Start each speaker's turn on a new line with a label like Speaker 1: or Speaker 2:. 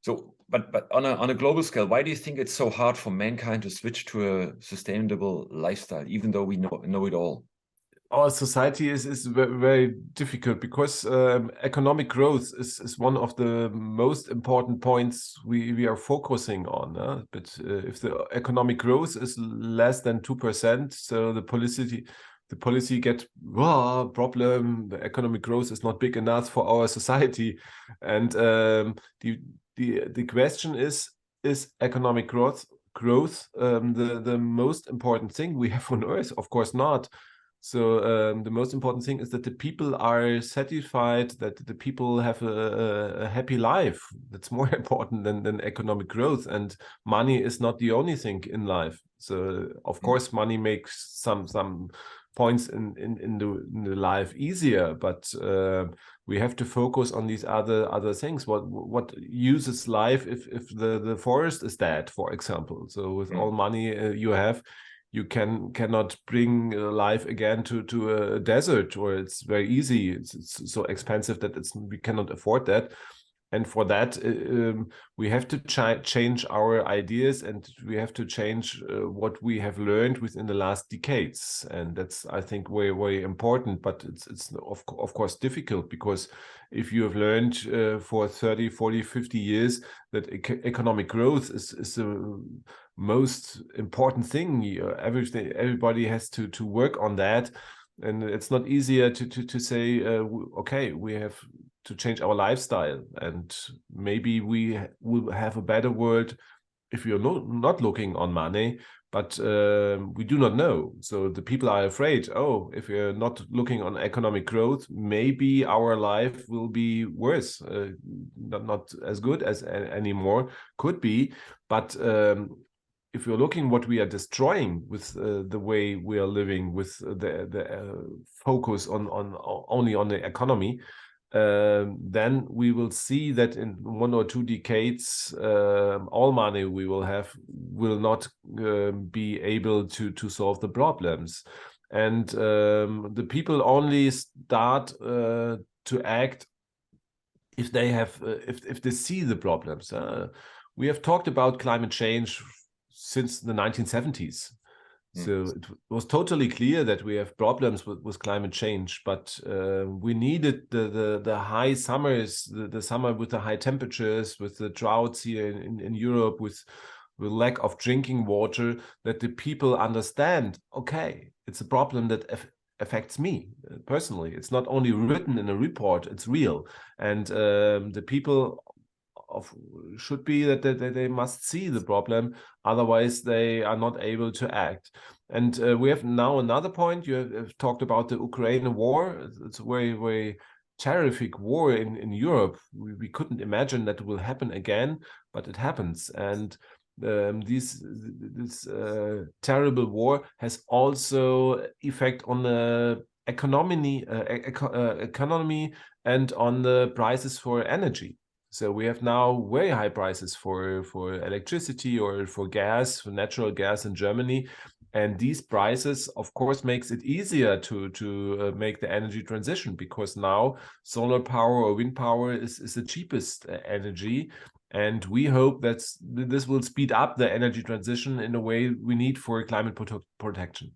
Speaker 1: So, but on a global scale, why do you think it's so hard for mankind to switch to a sustainable lifestyle, even though we know it all?
Speaker 2: Our society is very difficult because economic growth is one of the most important points we are focusing on. But if the economic growth is less than 2%, so the policy get problem. The economic growth is not big enough for our society, and the question is economic growth the most important thing we have on Earth? Of course not. So the most important thing is that the people are satisfied, that the people have a happy life. That's more important than economic growth. And money is not the only thing in life. So of course, money makes some points in the life easier, but we have to focus on these other things. What uses life if the forest is dead, for example? So with all money you have, you cannot bring life again to a desert, or it's very easy. It's so expensive that we cannot afford that. And for that, we have to change our ideas, and we have to change what we have learned within the last decades. And that's, I think, very important. But it's of course difficult, because if you have learned for 30, 40, 50 years that economic growth is the most important thing, everybody has to work on that. And it's not easier to say, okay, we have to change our lifestyle, and maybe we will have a better world if you're not looking on money, but we do not know. So the people are afraid, oh, if we're not looking on economic growth, maybe our life will be worse, not as good as anymore, could be. But if you're looking what we are destroying with the way we are living, with the focus on only on the economy, then we will see that in 1 or 2 decades, all money we will have will not be able to solve the problems. And the people only start to act if they have if they see the problems. We have talked about climate change since the 1970s. So it was totally clear that we have problems with climate change, but we needed the high summers, the summer with the high temperatures, with the droughts here in Europe, with lack of drinking water, that the people understand, okay, it's a problem that affects me personally. It's not only written in a report, it's real. And the people should be that they must see the problem, otherwise they are not able to act. And we have now another point. You have talked about the Ukraine war. It's a very, very terrific war in Europe. We couldn't imagine that it will happen again, but it happens. And this terrible war has also effect on the economy and on the prices for energy. So we have now very high prices for electricity or for gas, for natural gas in Germany. And these prices, of course, makes it easier to make the energy transition, because now solar power or wind power is the cheapest energy. And we hope that this will speed up the energy transition in a way we need for climate protection.